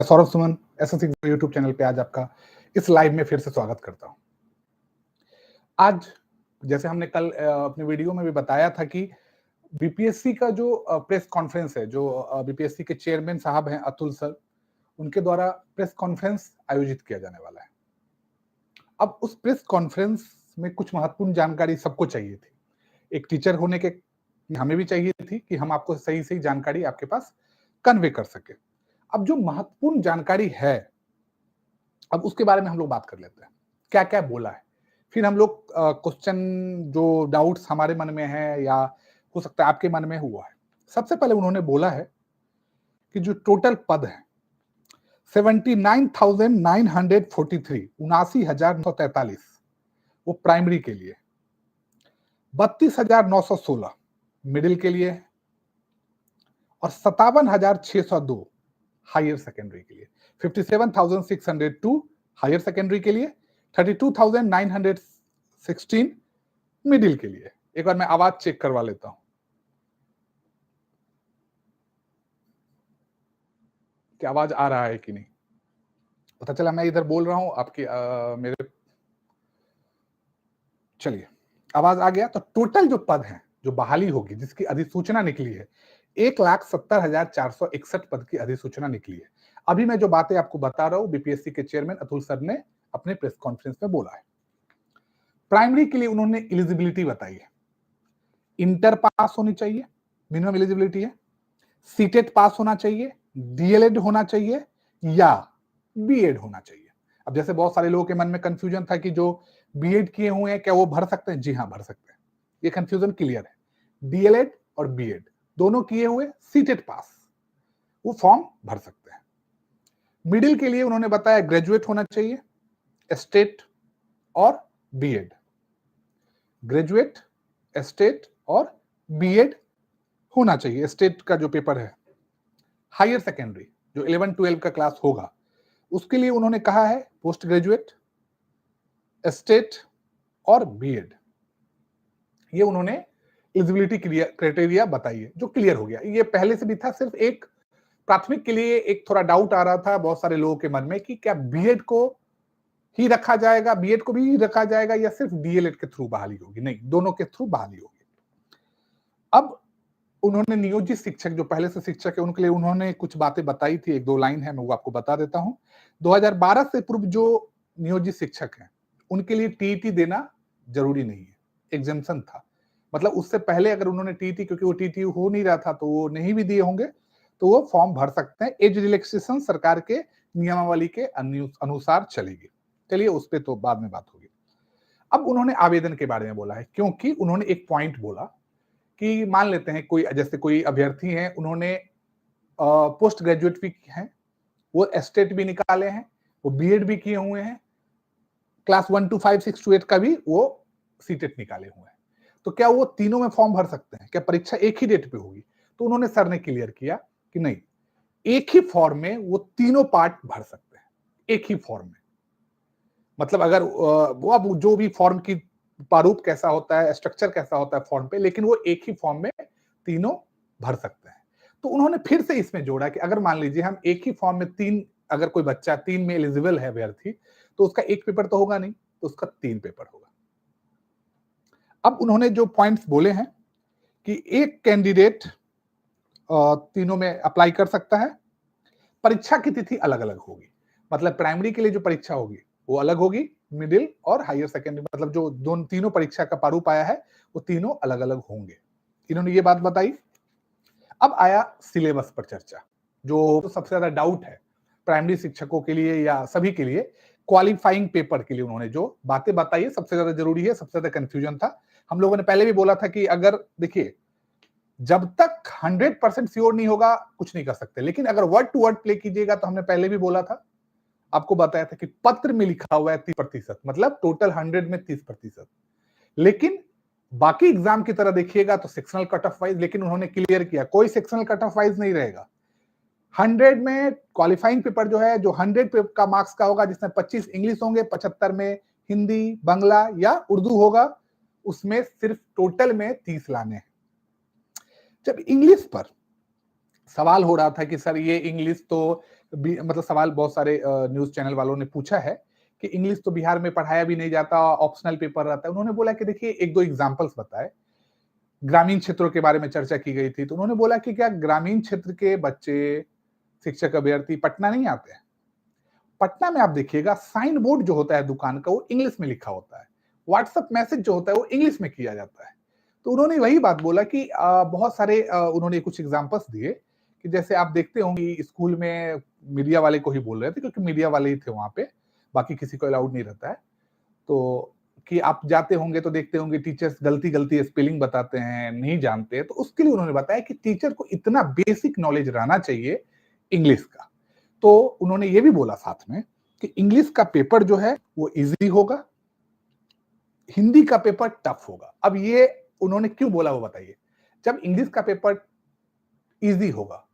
Saurabh Suman SSC YouTube channel पे आज आपका इस लाइव में फिर से स्वागत करता हूं। आज जैसे हमने कल अपने वीडियो में भी बताया था कि बीपीएससी का जो प्रेस कॉन्फ्रेंस है, जो बीपीएससी के चेयरमैन साहब हैं अतुल सर, उनके द्वारा प्रेस कॉन्फ्रेंस आयोजित किया जाने वाला है। अब उस प्रेस कॉन्फ्रेंस में कुछ महत्वपूर्ण जानकारी सबको चाहिए थी। एक टीचर होने के हमें भी चाहिए थी कि हम आपको सही सही जानकारी आपके पास कन्वे कर सके। अब जो महत्वपूर्ण जानकारी है, अब उसके बारे में हम लोग बात कर लेते हैं। क्या क्या बोला है, फिर हम लोग क्वेश्चन जो डाउट्स हमारे मन में है या हो सकता है आपके मन में हुआ है। सबसे पहले उन्होंने बोला है कि जो टोटल पद है 79,943 79,943 वो प्राइमरी के लिए, 32,916 मिडिल के लिए और 57,602 हायर सेकेंडरी के लिए, 57,602 हायर सेकेंडरी के लिए, 32,916 मिडिल के लिए। एक बार मैं आवाज चेक करवा लेता हूं कि आवाज आ रहा है कि नहीं। पता चला मैं इधर बोल रहा हूं आपकी मेरे, चलिए आवाज आ गया। तो टोटल जो पद है, जो बहाली होगी, जिसकी अधिसूचना निकली है, 1,70,461 पद की अधिसूचना निकली है। अभी मैं जो बातें आपको बता रहा हूं बीपीएससी के चेयरमैन अतुल सर ने अपने प्रेस कॉन्फ्रेंस में बोला है। प्राइमरी के लिए उन्होंने एलिजिबिलिटी बताई है। इंटर पास होनी चाहिए, मिनिमम एलिजिबिलिटी है। सीटेट पास होना चाहिए, डीएलएड होना चाहिए या बीएड होना चाहिए। अब जैसे बहुत सारे लोगों के मन में कंफ्यूजन था कि जो बीएड किए हुए हैं क्या वो भर सकते हैं? जी हाँ, भर सकते हैं। ये कंफ्यूजन क्लियर है। डीएलएड और बीएड दोनों किए हुए, सीटेट पास, वो फॉर्म भर सकते हैं। मिडिल के लिए उन्होंने बताया ग्रेजुएट होना चाहिए, स्टेट और बीएड। ग्रेजुएट, स्टेट और बीएड होना चाहिए। स्टेट का जो पेपर है, हायर सेकेंडरी जो 11-12 का क्लास होगा, उसके लिए उन्होंने कहा है पोस्ट ग्रेजुएट, स्टेट और बीएड। ये उन्होंने एलिजिबिलिटी क्राइटेरिया बताई है, जो क्लियर हो गया। ये पहले से भी था, सिर्फ एक प्राथमिक के लिए एक थोड़ा डाउट आ रहा था बहुत सारे लोगों के मन में कि क्या बीएड को ही रखा जाएगा, बीएड को भी रखा जाएगा या सिर्फ डीएलएड के थ्रू बहाली होगी। नहीं, दोनों के थ्रू बहाली होगी। अब उन्होंने नियोजित शिक्षक, जो पहले से शिक्षक है, उनके लिए उन्होंने कुछ बातें बताई थी। एक दो लाइन है, मैं वो आपको बता देता हूं। 2012 से पूर्व जो नियोजित शिक्षक हैं, उनके लिए टीईटी देना जरूरी नहीं है, एग्जेम्पशन था। मतलब उससे पहले अगर उन्होंने टीईटी, क्योंकि वो टीईटी हो नहीं रहा था तो वो नहीं भी दिए होंगे, तो वो फॉर्म भर सकते हैं। एज रिलैक्सेशन सरकार के नियमावली के अनुसार चलेगी। चलिए उस पर तो बाद में बात होगी। अब उन्होंने आवेदन के बारे में बोला है, क्योंकि उन्होंने एक पॉइंट बोला कि मान लेते हैं कोई, जैसे कोई अभ्यर्थी हैं, उन्होंने पोस्ट ग्रेजुएट भी हैं, वो स्टेट भी निकाले हैं, वो बीएड भी किए हुए हैं, क्लास 1 to 5, 6 to 8 का भी वो सीटेट निकाले हुए हैं, तो क्या वो तीनों में फॉर्म भर सकते हैं? क्या परीक्षा एक ही डेट पे होगी? तो उन्होंने सर ने क्लियर किया कि नहीं, एक ही फॉर्म में वो तीनों पार्ट भर सकते हैं, एक ही फॉर्म में। मतलब अगर वो अब जो भी फॉर्म की प्रारूप कैसा होता है, स्ट्रक्चर कैसा होता है फॉर्म पे, लेकिन वो एक ही फॉर्म में तीनों भर सकते हैं। तो उन्होंने फिर से इसमें जोड़ा कि अगर मान लीजिए हम एक ही फॉर्म में तीन, अगर कोई बच्चा 3 में एलिजिबल है अभ्यर्थी, तो उसका एक पेपर तो होगा नहीं, तो उसका 3 पेपर होगा। अब उन्होंने जो पॉइंट्स बोले हैं कि एक कैंडिडेट तीनों में अप्लाई कर सकता है। परीक्षा की तिथि अलग अलग होगी, मतलब प्राइमरी के लिए जो परीक्षा होगी वो अलग होगी, मिडिल और हायर सेकेंडरी, मतलब जो दोनों तीनों परीक्षा का प्रारूप आया है वो तीनों अलग अलग होंगे। इन्होंने ये बात बताई। अब आया सिलेबस पर चर्चा, जो सबसे ज्यादा डाउट है प्राइमरी शिक्षकों के लिए या सभी के लिए। क्वालिफाइंग पेपर के लिए उन्होंने जो बातें बताई है सबसे ज्यादा जरूरी है, सबसे ज्यादा कंफ्यूजन था। हम लोगों ने पहले भी बोला था कि अगर देखिए, जब तक 100% श्योर नहीं होगा कुछ नहीं कर सकते, लेकिन अगर वर्ड टू वर्ड प्ले कीजिएगा, तो हमने पहले भी बोला था, आपको बताया था कि पत्र में लिखा हुआ है 30%, मतलब टोटल 100 में 30%, लेकिन बाकी एग्जाम की तरह देखिएगा तो सेक्शनल कट ऑफ वाइज, लेकिन उन्होंने क्लियर किया कोई सेक्शनल कट ऑफ वाइज नहीं रहेगा। 100 में क्वालिफाइंग पेपर जो है, जो 100 का मार्क्स का होगा, जिसमें 25 इंग्लिश होंगे, 75 में हिंदी, बांग्ला या उर्दू होगा, उसमें सिर्फ टोटल में 30 लाने हैं। जब इंग्लिश पर सवाल हो रहा था कि सर ये इंग्लिश तो मतलब सवाल बहुत सारे न्यूज चैनल वालों ने पूछा है कि इंग्लिश तो बिहार में पढ़ाया भी नहीं जाता, ऑप्शनल पेपर रहता है। उन्होंने बोला कि देखिए एक दो एग्जांपल्स बताए, ग्रामीण क्षेत्रों के बारे में चर्चा की गई थी, तो उन्होंने बोला कि क्या ग्रामीण क्षेत्र के बच्चे, शिक्षक अभ्यर्थी पटना नहीं आते हैं? पटना में आप देखिएगा साइन बोर्ड जो होता है दुकान का वो इंग्लिश में लिखा होता है, व्हाट्सएप मैसेज जो होता है वो इंग्लिश में किया जाता है। तो उन्होंने वही बात बोला कि बहुत सारे उन्होंने कुछ एग्जांपल्स दिए कि जैसे आप देखते होंगे स्कूल में मीडिया वाले को ही बोल रहे थे क्योंकि मीडिया वाले ही थे वहां पे, बाकी किसी को अलाउड नहीं रहता है। तो कि आप जाते होंगे तो देखते होंगे टीचर्स गलती गलती स्पेलिंग बताते हैं, नहीं जानते, तो उसके लिए उन्होंने बताया कि टीचर को इतना बेसिक नॉलेज रहना चाहिए इंग्लिश का। तो उन्होंने ये भी बोला साथ में कि इंग्लिश का पेपर जो है वो इजी होगा, हिंदी का पेपर टफ होगा। अब ये उन्होंने क्यों बोला वो बताइए। जब इंग्लिश का पेपर इजी होगा,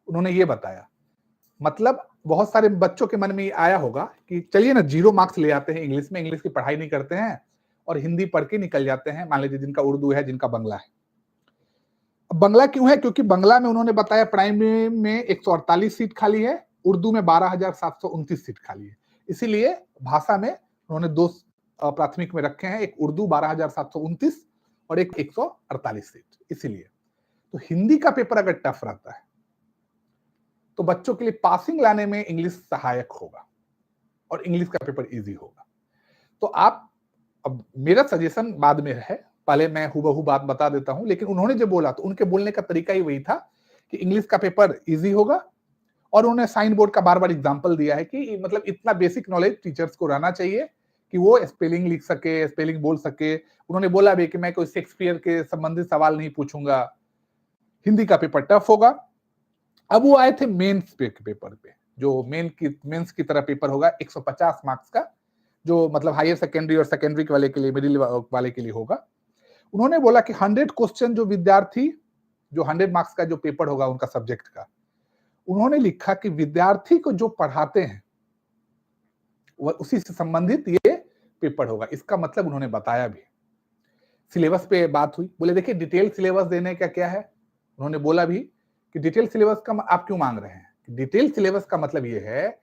उन्होंने ये बताया, मतलब बहुत सारे बच्चों के मन में आया होगा कि चलिए ना 0 मार्क्स ले आते हैं इंग्लिश में, इंग्लिश की पढ़ाई नहीं करते हैं और हिंदी पढ़ के निकल जाते हैं, मान लीजिए जिनका उर्दू है, जिनका बंगला है। अब बंगला क्यों है? क्योंकि बंगला में उन्होंने बताया प्राइमरी में 148 सीट खाली है, उर्दू में 12,729 सीट खाली है। इसीलिए भाषा में उन्होंने दो प्राथमिक में रखे हैं, एक उर्दू 12,729 और एक 148 सीट। इसीलिए तो हिंदी का पेपर अगर टफ रहता है तो बच्चों के लिए पासिंग लाने में इंग्लिश सहायक होगा और इंग्लिश का पेपर इजी होगा। तो आप, अब मेरा सजेशन बाद में है, पहले मैं हुबहू बात बता देता हूं, लेकिन उन्होंने जो बोला तो उनके बोलने का तरीका ही वही था कि इंग्लिश का पेपर इजी होगा। और उन्होंने साइन बोर्ड का बार बार एग्जांपल दिया है कि मतलब इतना बेसिक नॉलेज टीचर्स को रहना चाहिए कि वो स्पेलिंग लिख सके, स्पेलिंग बोल सके। उन्होंने बोला भी कि मैं कोई शेक्सपियर के संबंधित सवाल नहीं पूछूंगा, हिंदी का पेपर टफ होगा। अब वो आए थे मेंस पेपर पे, जो मेंस की तरह पेपर होगा 150 मार्क्स का, जो मतलब हायर सेकेंडरी और सेकेंडरी वाले के लिए, मिडिल वाले के लिए होगा। उन्होंने बोला कि 100 क्वेश्चन जो विद्यार्थी, जो 100 मार्क्स का जो पेपर होगा उनका सब्जेक्ट का, उन्होंने लिखा कि विद्यार्थी को जो पढ़ाते हैं वह उसी से संबंधित ये पेपर होगा। इसका मतलब उन्होंने बताया भी। सिलेबस पे बात हुई, बोले देखिए डिटेल सिलेबस देने का क्या है। उन्होंने बोला भी कि डिटेल सिलेबस का आप क्यों मांग रहे हैं। डिटेल सिलेबस का मतलब ये है,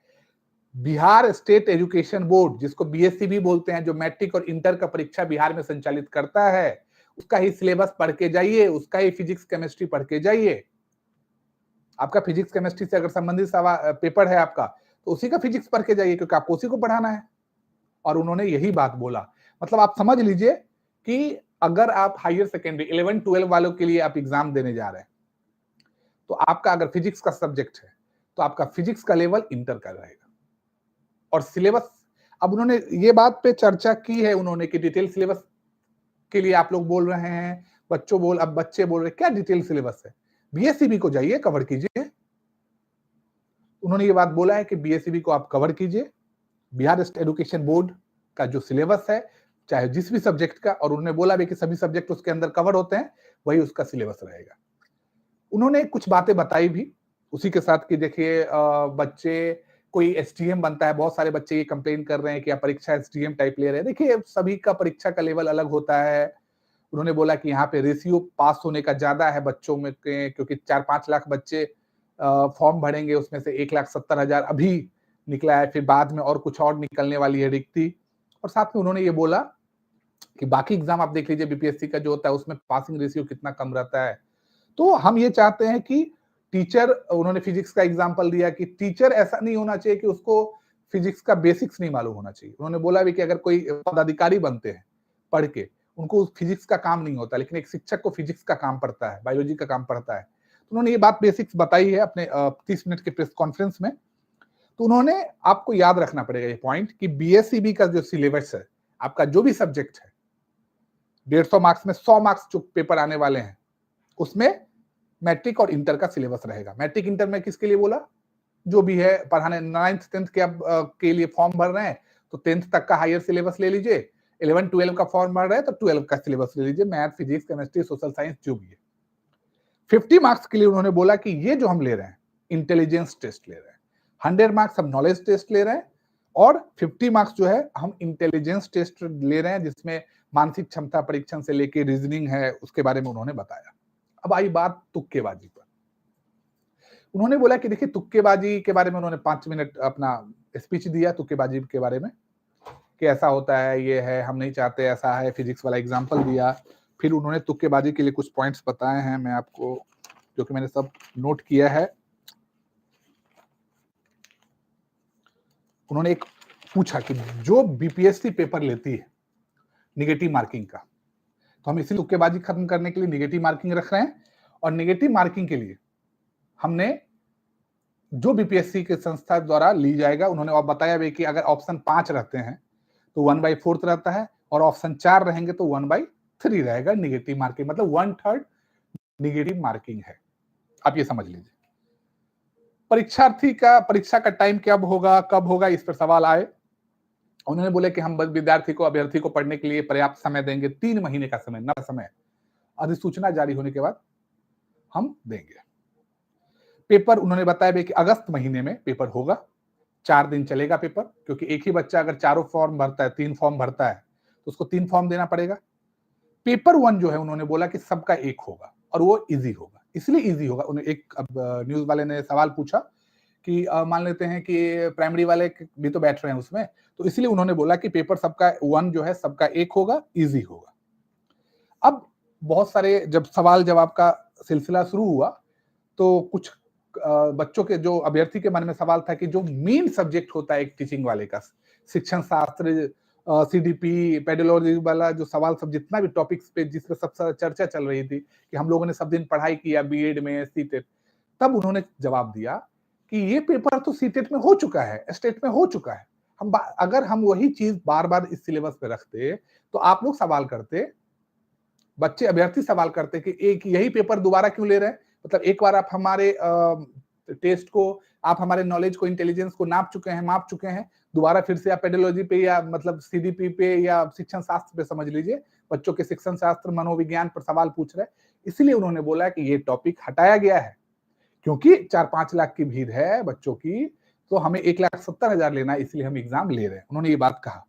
बिहार स्टेट एजुकेशन बोर्ड, जिसको बीएससीबी बोलते हैं, जो मैट्रिक और इंटर का परीक्षा बिहार में संचालित करता है, उसका ही सिलेबस पढ़ के जाइए, उसका ही फिजिक्स केमिस्ट्री पढ़ के जाइए। आपका फिजिक्स केमिस्ट्री से अगर संबंधित पेपर है आपका, तो उसी का फिजिक्स पढ़ के जाइए, क्योंकि आपको उसी को पढ़ाना है। और उन्होंने यही बात बोला। मतलब आप समझ लीजिए कि अगर आप हायर सेकेंडरी 11-12 वालों के लिए आप एग्जाम देने जा रहे हैं, तो आपका अगर फिजिक्स का सब्जेक्ट है तो आपका फिजिक्स का लेवल इंटर का रहेगा। और सिलेबस, अब उन्होंने ये बात पे चर्चा की है उन्होंने कि डिटेल सिलेबस के लिए आप लोग बोल रहे हैं, अब बच्चे बोल रहे हैं क्या डिटेल सिलेबस है, बीएससीबी को जाइए कवर कीजिए। उन्होंने ये बात बोला है कि बीएससीबी को आप कवर कीजिए, बिहार स्टेट एजुकेशन बोर्ड का जो सिलेबस है, चाहे जिस भी सब्जेक्ट का, और उन्होंने बोला भी कि सभी सब्जेक्ट उसके अंदर कवर होते हैं, वही उसका सिलेबस रहेगा। उन्होंने कुछ बातें बताई भी उसी के साथ कि देखिए बच्चे, कोई एसटीएम बनता है, बहुत सारे बच्चे ये कंप्लेन कर रहे हैं कि आप परीक्षा एसटीएम टाइप ले रहे हैं। देखिए सभी का परीक्षा का लेवल अलग होता है। उन्होंने बोला कि यहाँ पे रेशियो पास होने का ज्यादा है बच्चों में के, क्योंकि 4-5 लाख बच्चे फॉर्म भरेंगे, उसमें से 1,70,000 अभी निकला है, फिर बाद में और कुछ और निकलने वाली है रिक्ति। और साथ में उन्होंने ये बोला कि बाकी एग्जाम आप देख लीजिए बीपीएससी का जो होता है उसमें पासिंग रेशियो कितना कम रहता है। तो हम ये चाहते हैं कि टीचर, उन्होंने फिजिक्स का एग्जांपल दिया कि टीचर ऐसा नहीं होना चाहिए कि उसको फिजिक्स का बेसिक्स नहीं मालूम होना चाहिए। उन्होंने बोला भी कि अगर कोई पदाधिकारी बनते हैं पढ़ के, उनको फिजिक्स का काम नहीं होता, लेकिन एक शिक्षक को फिजिक्स का काम पड़ता है, बायोलॉजी का काम पड़ता है। तो उन्होंने ये बात बेसिक्स बताई है अपने 30 मिनट के प्रेस कॉन्फ्रेंस में। तो उन्होंने, आपको याद रखना पड़ेगा ये पॉइंट कि बीएससीबी का जो सिलेबस है, आपका जो भी सब्जेक्ट है, 150 मार्क्स में 100 मार्क्स जो पेपर आने वाले हैं, उसमें मैट्रिक और इंटर का सिलेबस रहेगा। मैट्रिक इंटर में किसके लिए बोला, जो भी है पढ़ाने, 9th 10th के अब के लिए फॉर्म भर रहे हैं तो 10th तक का हायर सिलेबस ले लीजिए, 11-12 का फॉर्म भर रहे हैं तो 12 का सिलेबस ले लीजिए, math, physics, chemistry, social science जो भी है। 50 मार्क्स के लिए उन्होंने बोला कि ये जो हम ले रहे हैं इंटेलिजेंस टेस्ट ले रहे हैं, 100 मार्क्स हम नॉलेज टेस्ट ले रहे हैं और 50 मार्क्स जो है हम इंटेलिजेंस टेस्ट ले रहे हैं, जिसमें मानसिक क्षमता परीक्षण से लेके रीजनिंग है, उसके बारे में उन्होंने बताया। अब आई बात तुक्केबाजी पर। उन्होंने बोला कि देखिए तुक्केबाजी के बारे में उन्होंने 5 मिनट अपना स्पीच दिया तुक्केबाजी के बारे में कि ऐसा होता है, ये है, हम नहीं चाहते ऐसा है, फिजिक्स वाला एग्जांपल दिया। फिर उन्होंने तुक्केबाजी के लिए कुछ पॉइंट्स बताए हैं, मैं आपको जो कि मैंने सब नोट किया है। उन्होंने एक पूछा कि जो बीपीएससी पेपर लेती है निगेटिव मार्किंग का, तो हम इसी तुक्केबाजी खत्म करने के लिए निगेटिव मार्किंग रख रहे हैं, और निगेटिव मार्किंग के लिए हमने जो बीपीएससी के संस्था द्वारा ली जाएगा, उन्होंने और बताया भी कि अगर ऑप्शन 5 रहते हैं तो 1/4 रहता है, और ऑप्शन 4 रहेंगे तो 1/3 रहेगा निगेटिव मार्किंग, मतलब 1/3 निगेटिव मार्किंग है। आप ये समझ लीजिए। परीक्षा का टाइम कब होगा, इस पर सवाल आए। उन्होंने बोले कि हम अभ्यर्थी को पढ़ने के लिए पर्याप्त समय देंगे, 3 महीने का समय अधिसूचना जारी होने के बाद हम देंगे। पेपर उन्होंने बताया भी कि अगस्त महीने में पेपर होगा, 4 दिन चलेगा पेपर, क्योंकि एक ही बच्चा अगर 3 फॉर्म भरता है तो उसको 3 फॉर्म देना पड़ेगा। पेपर 1 जो है उन्होंने बोला कि सबका एक होगा, और वो इजी होगा। इसलिए इजी होगा, उन्हें एक न्यूज वाले ने सवाल पूछा कि मान लेते हैं कि प्राइमरी वाले भी तो बैठ रहे हैं उसमें, तो इसलिए उन्होंने बोला कि पेपर सबका 1 जो है सबका एक होगा, इजी होगा। अब बहुत सारे जब सवाल जवाब का सिलसिला शुरू हुआ तो कुछ बच्चों के, जो अभ्यर्थी के मन में सवाल था कि जो मेन सब्जेक्ट होता है एक टीचिंग वाले का, शिक्षण शास्त्र, सीडीपी, पेडोलॉजी वाला जो सवाल सब जितना भी टॉपिक्स पे जिस पे सबसे चर्चा चल रही थी कि हम लोगों ने सब दिन पढ़ाई किया बीएड में, सीटेट, तब उन्होंने जवाब दिया कि ये पेपर तो सीटेट में हो चुका है, स्टेट में हो चुका है। अगर हम वही चीज बार बार इस सिलेबस पे रखते तो आप लोग सवाल करते, बच्चे अभ्यर्थी सवाल करते कि एक यही पेपर दोबारा क्यों ले रहे हैं, मतलब एक बार आप हमारे टेस्ट को, आप हमारे नॉलेज को, इंटेलिजेंस को माप चुके हैं, दोबारा फिर से आप पेडोलॉजी पे या मतलब सीडीपी पे या शिक्षण शास्त्र पे समझ लीजिए, बच्चों के शिक्षण शास्त्र मनोविज्ञान पर सवाल पूछ रहे। इसलिए उन्होंने बोला कि ये टॉपिक हटाया गया है, क्योंकि 4-5 लाख की भीड़ है बच्चों की, तो हमें 1,70,000 लेना है, इसलिए हम एग्जाम ले रहे हैं। उन्होंने ये बात कहा।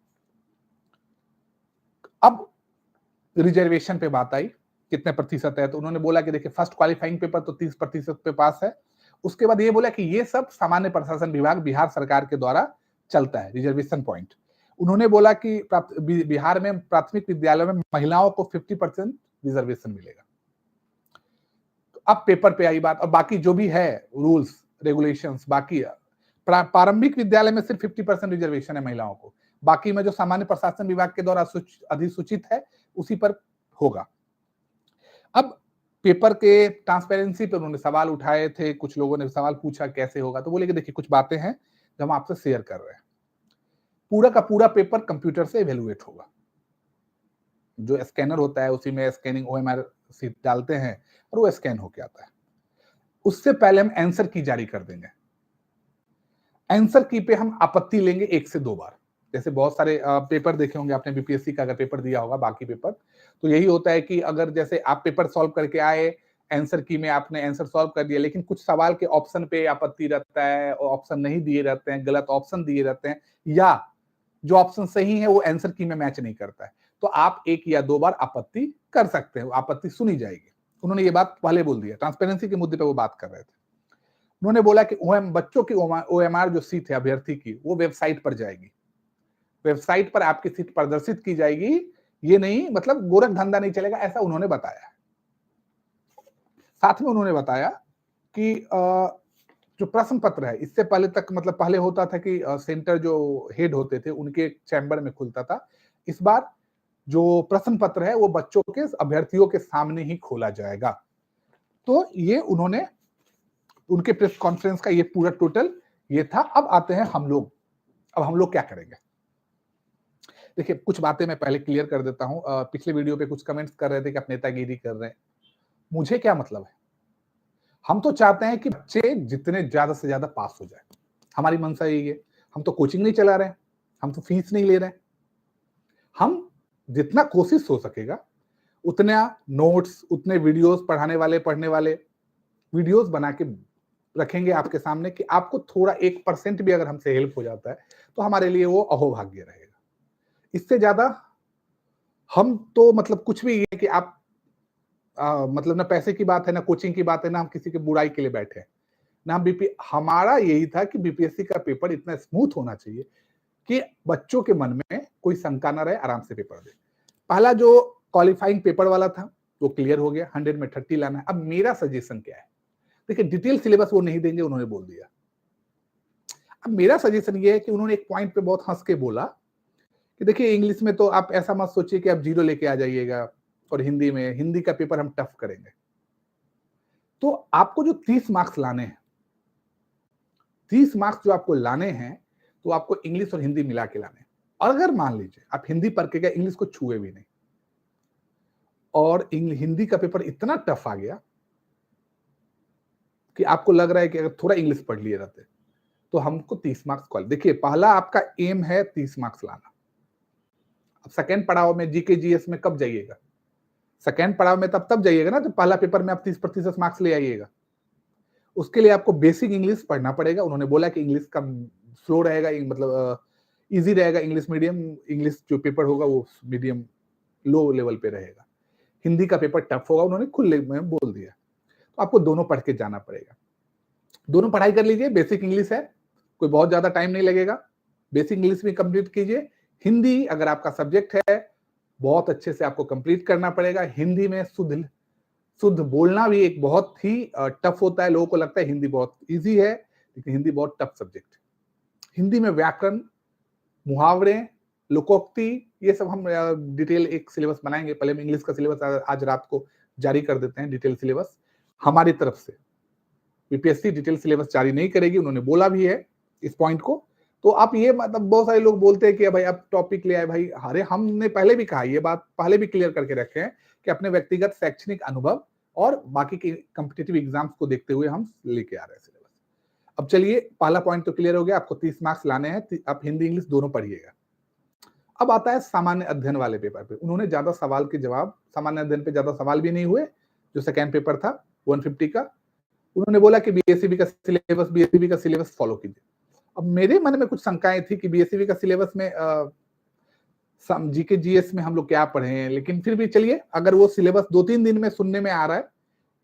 अब रिजर्वेशन पे बात आई, कितने प्रतिशत है, तो उन्होंने बोला कि देखिए फर्स्ट क्वालिफाइंग पेपर तो 30% पे पास है। उसके बाद ये बोला कि ये सब सामान्य प्रशासन विभाग बिहार सरकार के द्वारा चलता है, रिजर्वेशन पॉइंट। उन्होंने बोला कि बिहार में प्राथमिक विद्यालयों में महिलाओं को 50% रिजर्वेशन मिलेगा। अब पेपर पे आई बात, और बाकी जो भी है रूल्स रेगुलेशंस, बाकी प्रारंभिक विद्यालय में सिर्फ 50% रिजर्वेशन है महिलाओं को, बाकी में जो सामान्य प्रशासन विभाग के द्वारा अधिसूचित है उसी पर होगा। अब पेपर के ट्रांसपेरेंसी पर उन्होंने सवाल उठाए थे, कुछ लोगों ने सवाल पूछा कैसे होगा, तो बोले कि देखिए कुछ बातें हैं जो हम आपसे शेयर कर रहे हैं। पूरा का पूरा पेपर कंप्यूटर से इवेलुएट होगा, जो स्कैनर होता है उसी में स्कैनिंग ओएमआर सीट डालते हैं और वो स्कैन होके आता है। उससे पहले हम आंसर की जारी कर देंगे। आंसर की पे हम आपत्ति लेंगे 1 से 2 बार। जैसे बहुत सारे पेपर देखे होंगे आपने, बीपीएससी का अगर पेपर दिया होगा, बाकी पेपर, तो यही होता है कि अगर जैसे आप पेपर सॉल्व करके आए, आंसर की में आपने आंसर सॉल्व कर दिया, लेकिन कुछ सवाल के ऑप्शन पे आपत्ति रहता है, और ऑप्शन नहीं दिए रहते हैं, गलत ऑप्शन दिए रहते हैं, या जो ऑप्शन सही है वो आंसर की में मैच नहीं करता है, तो आप 1 या 2 बार आपत्ति कर सकते हैं, आपत्ति सुनी जाएगी। उन्होंने ये बात पहले बोल दिया, ट्रांसपेरेंसी के मुद्दे पे वो बात कर रहे थे। उन्होंने बोला कि बच्चों की ओएमआर जो सीट है अभ्यर्थी की, वो वेबसाइट पर जाएगी, वेबसाइट पर आपकी सीट प्रदर्शित की जाएगी, ये नहीं मतलब गोरख धंधा नहीं चलेगा, ऐसा उन्होंने बताया। साथ में उन्होंने बताया कि जो प्रश्न पत्र है, इससे पहले तक मतलब पहले होता था कि सेंटर जो हेड होते थे उनके चैम्बर में खुलता था, इस बार जो प्रश्न पत्र है वो बच्चों के, अभ्यर्थियों के सामने ही खोला जाएगा। तो ये उन्होंने उनके प्रेस कॉन्फ्रेंस का ये पूरा टोटल ये था। अब आते हैं हम लोग, अब हम लोग क्या करेंगे। देखिए कुछ बातें मैं पहले क्लियर कर देता हूं। पिछले वीडियो पे कुछ कमेंट्स कर रहे थे कि आप नेतागिरी कर रहे हैं, मुझे क्या मतलब है। हम तो चाहते हैं कि बच्चे जितने ज्यादा से ज्यादा पास हो जाए, हमारी मंशा यही है। हम तो कोचिंग नहीं चला रहे हैं, हम तो फीस नहीं ले रहे हैं, हम जितना कोशिश हो सकेगा उतना नोट्स, उतने वीडियोस, पढ़ने वाले वीडियोस बना के रखेंगे आपके सामने कि आपको थोड़ा 1% भी अगर हमसे हेल्प हो जाता है तो हमारे लिए वो अहोभाग्य रहेगा। इससे ज्यादा हम तो मतलब कुछ भी ये कि आप मतलब ना पैसे की बात है, ना कोचिंग की बात है, ना हम किसी की बुराई के लिए बैठे हैं, ना बीपी हमारा यही था कि बीपीएससी का पेपर इतना स्मूथ होना चाहिए कि बच्चों के मन में कोई शंका ना रहे, आराम से पेपर दे। पहला जो क्वालिफाइंग पेपर वाला था वो क्लियर हो गया, 100 में 30 लाना है। अब मेरा सजेशन क्या है, देखिए डिटेल सिलेबस वो नहीं देंगे, उन्होंने बोल दिया। अब मेरा सजेशन ये है कि उन्होंने एक पॉइंट पे बहुत हंस के बोला कि देखिए इंग्लिश में तो आप ऐसा मत सोचिए कि आप 0 लेके आ जाइएगा, और हिंदी का पेपर हम टफ करेंगे। तो आपको जो 30 मार्क्स लाने हैं, 30 मार्क्स जो आपको लाने हैं, तो आपको इंग्लिश और हिंदी मिला के लाने हैं। और अगर मान लीजिए आप हिंदी पढ़ के गए, इंग्लिश को छुए भी नहीं, और हिंदी का पेपर इतना टफ आ गया कि आपको लग रहा है कि अगर थोड़ा इंग्लिश पढ़ लिए रहते तो हमको 30 मार्क्स कॉल। देखिए पहला आपका एम है 30 मार्क्स लाना। अब सेकेंड पड़ाव में जीके जीएस में कब जाइएगा? सेकेंड पड़ाव में तब जाइएगा ना जब पहला पेपर में आप 30% मार्क्स ले आइएगा। उसके लिए आपको बेसिक इंग्लिश पढ़ना पड़ेगा। उन्होंने बोला कि इंग्लिश का स्लो रहेगा, मतलब इजी रहेगा इंग्लिश मीडियम, इंग्लिश जो पेपर होगा वो मीडियम लो लेवल पे रहेगा। हिंदी का पेपर टफ होगा, उन्होंने खुले में बोल दिया। तो आपको दोनों पढ़ के जाना पड़ेगा। दोनों पढ़ाई कर लीजिए, बेसिक इंग्लिश है, कोई बहुत ज्यादा टाइम नहीं लगेगा, बेसिक इंग्लिश भी कंप्लीट कीजिए। हिंदी अगर आपका सब्जेक्ट है, बहुत अच्छे से आपको कंप्लीट करना पड़ेगा। हिंदी में शुद्ध बोलना भी एक बहुत ही टफ होता है। लोगों को लगता है हिंदी बहुत इजी है, लेकिन हिंदी बहुत टफ सब्जेक्ट है। हिंदी में व्याकरण, मुहावरे, लोकोक्ति, ये सब हम डिटेल एक सिलेबस बनाएंगे। पहले हम इंग्लिश का सिलेबस आज रात को जारी कर देते हैं, डिटेल सिलेबस हमारी तरफ से। बीपीएससी डिटेल सिलेबस जारी नहीं करेगी, उन्होंने बोला भी है इस पॉइंट को। तो आप ये मतलब बहुत सारे लोग बोलते हैं कि भाई अब टॉपिक ले आए भाई, अरे हमने पहले भी कहा, ये बात पहले भी क्लियर करके रखे हैं कि अपने व्यक्तिगत शैक्षणिक अनुभव और बाकी के कॉम्पिटिटिव एग्जाम्स को देखते हुए हम लेके आ रहे हैं सिलेबस। अब चलिए पहला पॉइंट तो क्लियर हो गया, आपको 30 मार्क्स लाने हैं, आप हिंदी इंग्लिश दोनों पढ़िएगा। अब आता है सामान्य अध्ययन वाले पेपर पे। उन्होंने ज्यादा सवाल के जवाब, सामान्य अध्ययन पे ज्यादा सवाल भी नहीं हुए, जो सेकेंड पेपर था 150 का। उन्होंने बोला कि बीएससीबी का सिलेबस फॉलो कीजिए। अब मेरे मन में कुछ शंकाएं थी कि बीएससीबी का सिलेबस में जीके जीएस में हम लोग क्या पढ़े हैं, लेकिन फिर भी चलिए, अगर वो सिलेबस 2-3 दिन में सुनने में आ रहा है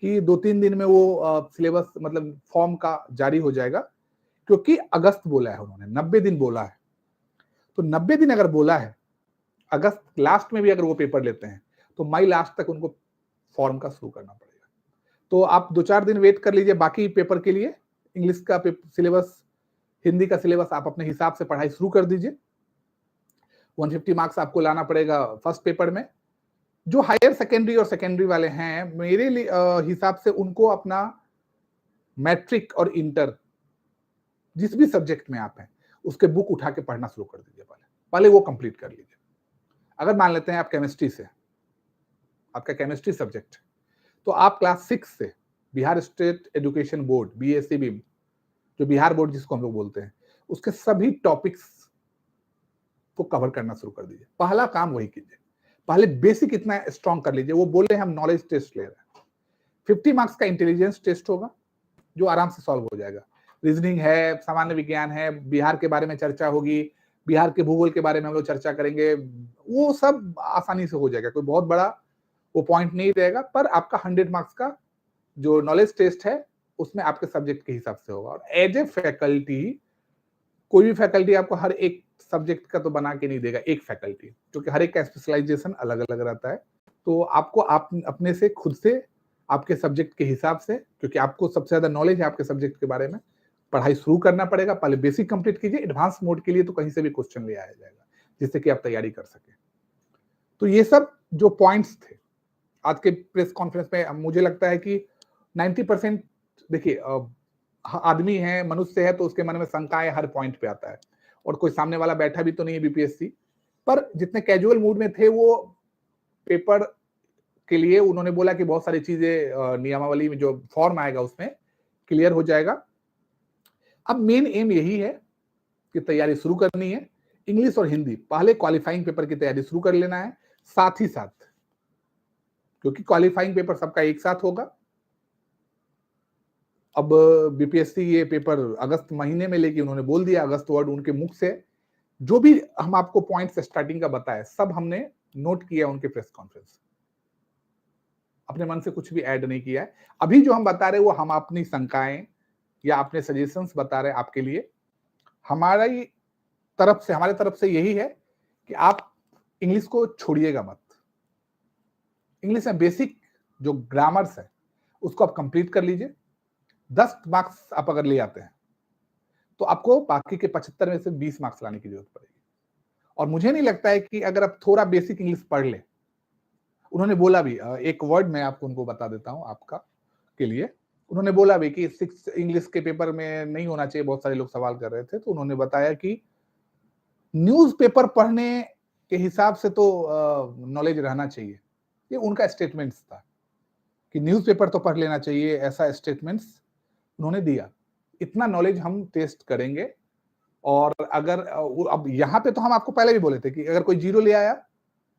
कि 2-3 दिन में वो सिलेबस मतलब फॉर्म का जारी हो जाएगा, क्योंकि अगस्त बोला है उन्होंने, 90 दिन बोला है। तो 90 दिन अगर बोला है, अगस्त लास्ट में भी अगर वो पेपर लेते हैं तो मई लास्ट तक उनको फॉर्म का शुरू करना पड़ेगा। तो आप 2-4 दिन वेट कर लीजिए बाकी पेपर के लिए। इंग्लिश का सिलेबस, हिंदी का सिलेबस आप अपने हिसाब से पढ़ाई शुरू कर दीजिए। 150 मार्क्स आपको लाना पड़ेगा फर्स्ट पेपर में। जो हायर सेकेंडरी और सेकेंडरी वाले हैं, मेरे हिसाब से उनको अपना मैट्रिक और इंटर जिस भी सब्जेक्ट में आप हैं उसके बुक उठा के पढ़ना शुरू कर दीजिए। पहले वो कंप्लीट कर लीजिए। अगर मान लेते हैं आप केमिस्ट्री से, आपका केमिस्ट्री सब्जेक्ट, तो आप क्लास 6 से Bihar state education board, BSEB, जो बिहार बोर्ड जिसको हम लोग बोलते हैं, उसके सभी टॉपिक्स को कवर करना शुरू कर दीजिए। पहला काम वही कीजिए, पहले बेसिक इतना स्ट्रॉन्ग कर लीजिए। वो बोले हम नॉलेज टेस्ट ले रहे हैं, 50 मार्क्स का इंटेलिजेंस टेस्ट होगा जो आराम से सॉल्व हो जाएगा। रीजनिंग है, सामान्य विज्ञान है, बिहार के बारे में चर्चा होगी, बिहार के भूगोल के बारे में हम लोग चर्चा करेंगे, वो सब आसानी से हो जाएगा। कोई बहुत बड़ा वो पॉइंट नहीं रहेगा, पर आपका 100 मार्क्स का जो नॉलेज टेस्ट है उसमें आपके सब्जेक्ट के हिसाब से होगा। और एज ए फैकल्टी, कोई भी फैकल्टी आपको हर एक सब्जेक्ट का तो बना के नहीं देगा, एक फैकल्टी, क्योंकि हर एक का स्पेशलाइजेशन अलग अलग रहता है। तो आपको आप अपने से खुद से आपके सब्जेक्ट के हिसाब से, क्योंकि आपको सबसे ज्यादा नॉलेज है आपके सब्जेक्ट के बारे में, पढ़ाई शुरू करना पड़ेगा। पहले बेसिक कंप्लीट कीजिए, एडवांस मोड के लिए तो कहीं से भी क्वेश्चन ले आया जाएगा जिससे कि आप तैयारी कर सके। तो ये सब जो पॉइंट्स थे आज के प्रेस कॉन्फ्रेंस में, मुझे लगता है कि 90%, देखिए आदमी है, मनुष्य है, तो उसके मन में शंकाएं हर पॉइंट पे आता है, और कोई सामने वाला बैठा भी तो नहीं है बीपीएससी पर। जितने कैजुअल मूड में थे वो पेपर के लिए, उन्होंने बोला कि बहुत सारी चीजें नियमावली में जो फॉर्म आएगा उसमें क्लियर हो जाएगा। अब मेन एम यही है कि तैयारी शुरू करनी है। इंग्लिश और हिंदी पहले क्वालिफाइंग पेपर की तैयारी शुरू कर लेना है, साथ ही साथ, क्योंकि क्वालिफाइंग पेपर सबका एक साथ होगा। अब बीपीएससी ये पेपर अगस्त महीने में लेके उन्होंने बोल दिया, अगस्त वर्ड उनके मुख से। जो भी हम आपको पॉइंट्स स्टार्टिंग का बताए सब हमने नोट किया उनके प्रेस कॉन्फ्रेंस, अपने मन से कुछ भी ऐड नहीं किया है। अभी जो हम बता रहे हैं वो हम अपनी शंकाएं या अपने सजेशंस बता रहे हैं आपके लिए, हमारी हमारे तरफ से यही है कि आप इंग्लिश को छोड़िएगा मत। इंग्लिश में बेसिक जो ग्रामर्स है उसको आप कंप्लीट कर लीजिए। 10 मार्क्स आप अगर ले आते हैं तो आपको बाकी के 75 में से 20 मार्क्स लाने की जरूरत पड़ेगी। और मुझे नहीं लगता है कि अगर आप थोड़ा बेसिक इंग्लिश पढ़ ले, उन्होंने बोला भी, एक वर्ड मैं आपको उनको बता देता हूं आपका के लिए, उन्होंने बोला भी कि 6 इंग्लिश के पेपर में नहीं होना चाहिए, बहुत सारे लोग सवाल कर रहे थे, तो उन्होंने बताया कि न्यूज़पेपर पढ़ने के हिसाब से तो नॉलेज रहना चाहिए। ये उनका स्टेटमेंट्स था कि न्यूज़पेपर तो पढ़ लेना चाहिए, ऐसा स्टेटमेंट्स उन्होंने दिया। इतना नॉलेज हम टेस्ट करेंगे। और अगर अब यहाँ पे तो हम आपको पहले भी बोले थे कि अगर कोई 0 ले आया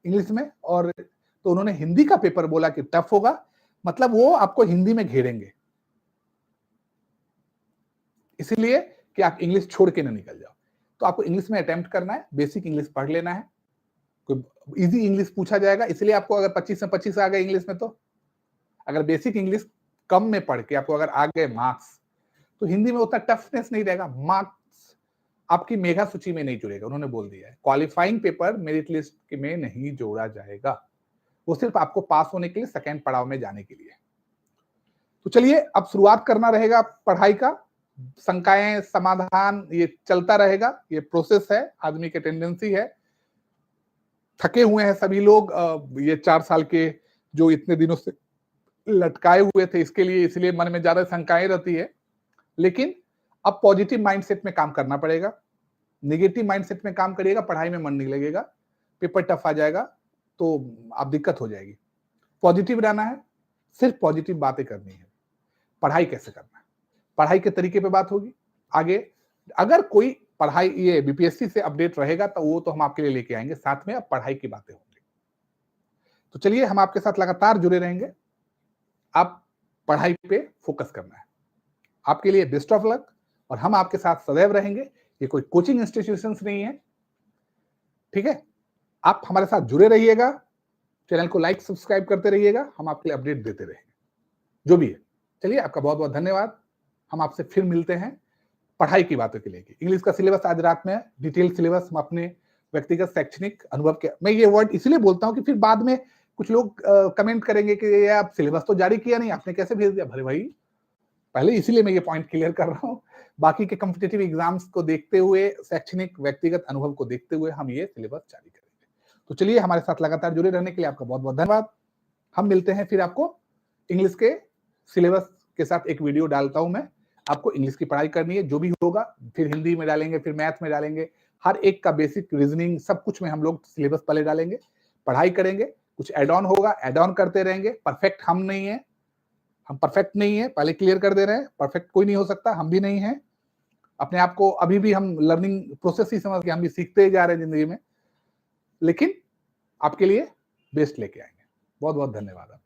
इंग्लिश में, और तो उन्होंने हिंदी का पेपर बोला कि टफ होगा, मतलब वो आपको हिंदी में घेरेंगे, इसलिए कि आप इंग्लिश छोड़ के ना निकल जाओ। तो आपको इंग्लिश में अटेम्प्ट करना है, बेसिक इंग्लिश पढ़ लेना है, कोई इजी इंग्लिश पूछा जाएगा, इसलिए आपको अगर 25 में 25 आ गए इंग्लिश में, तो अगर बेसिक इंग्लिश कम में पढ़ के आपको अगर आ गए मार्क्स, तो हिंदी में उतना टफनेस नहीं रहेगा, मार्क्स आपकी मेगा सूची में नहीं जुड़ेगा। उन्होंने बोल दिया है क्वालिफाइंग पेपर मेरिट लिस्ट में नहीं जोड़ा जाएगा, वो सिर्फ आपको पास होने के लिए सेकेंड पड़ाव में जाने के लिए। तो चलिए अब शुरुआत करना रहेगा पढ़ाई का। शंकाएं समाधान ये चलता रहेगा, ये प्रोसेस है, आदमी की टेंडेंसी है। थके हुए हैं सभी लोग, ये 4 साल के जो इतने दिनों से लटकाए हुए थे, इसके लिए, इसलिए मन में ज्यादा शंकाएं रहती है। लेकिन अब पॉजिटिव माइंडसेट में काम करना पड़ेगा। नेगेटिव माइंडसेट में काम करिएगा, पढ़ाई में मन नहीं लगेगा, पेपर टफ आ जाएगा तो आप दिक्कत हो जाएगी। पॉजिटिव रहना है, सिर्फ पॉजिटिव बातें करनी है। पढ़ाई कैसे करना है, पढ़ाई के तरीके पे बात होगी आगे। अगर कोई पढ़ाई ये बीपीएससी से अपडेट रहेगा तो वो तो हम आपके लिए लेके आएंगे, साथ में अब पढ़ाई की बातें होंगी। तो चलिए हम आपके साथ लगातार जुड़े रहेंगे। आप पढ़ाई पे फोकस करना है, आपके लिए बेस्ट ऑफ लक, और हम आपके साथ सदैव रहेंगे। ये कोई कोचिंग इंस्टीट्यूशंस नहीं है, ठीक है। आप हमारे साथ जुड़े रहिएगा, चैनल को लाइक सब्सक्राइब करते रहिएगा, हम आपके लिए अपडेट देते रहेंगे जो भी है। चलिए आपका बहुत बहुत धन्यवाद, हम आपसे फिर मिलते हैं पढ़ाई की बातों के लिए। इंग्लिश का सिलेबस आज रात में डिटेल सिलेबस हम अपने व्यक्तिगत शैक्षणिक अनुभव के, मैं ये वर्ड इसलिए बोलता हूं कि फिर बाद में कुछ लोग कमेंट करेंगे कि ये आप सिलेबस तो जारी किया नहीं, आपने कैसे भेज दिया। भले भाई, पहले इसीलिए मैं ये पॉइंट क्लियर कर रहा हूं, बाकी के कॉम्पिटिटिव एग्जाम्स को देखते हुए, शैक्षणिक व्यक्तिगत अनुभव को देखते हुए हम ये सिलेबस जारी करेंगे। तो चलिए हमारे साथ लगातार जुड़े रहने के लिए आपका बहुत बहुत धन्यवाद। हम मिलते हैं फिर, आपको इंग्लिश के सिलेबस के साथ एक वीडियो डालता हूं मैं। आपको इंग्लिश की पढ़ाई करनी है, जो भी होगा, फिर हिंदी में डालेंगे, फिर मैथ में डालेंगे, हर एक का बेसिक रीजनिंग सब कुछ में हम लोग सिलेबस पहले डालेंगे, पढ़ाई करेंगे, कुछ एड ऑन होगा, एड ऑन करते रहेंगे। परफेक्ट हम नहीं है, हम परफेक्ट नहीं है, पहले क्लियर कर दे रहे हैं, परफेक्ट कोई नहीं हो सकता, हम भी नहीं है। अपने आप को अभी भी हम लर्निंग प्रोसेस ही समझ के हम भी सीखते ही जा रहे हैं जिंदगी में, लेकिन आपके लिए बेस्ट लेके आएंगे। बहुत बहुत धन्यवाद।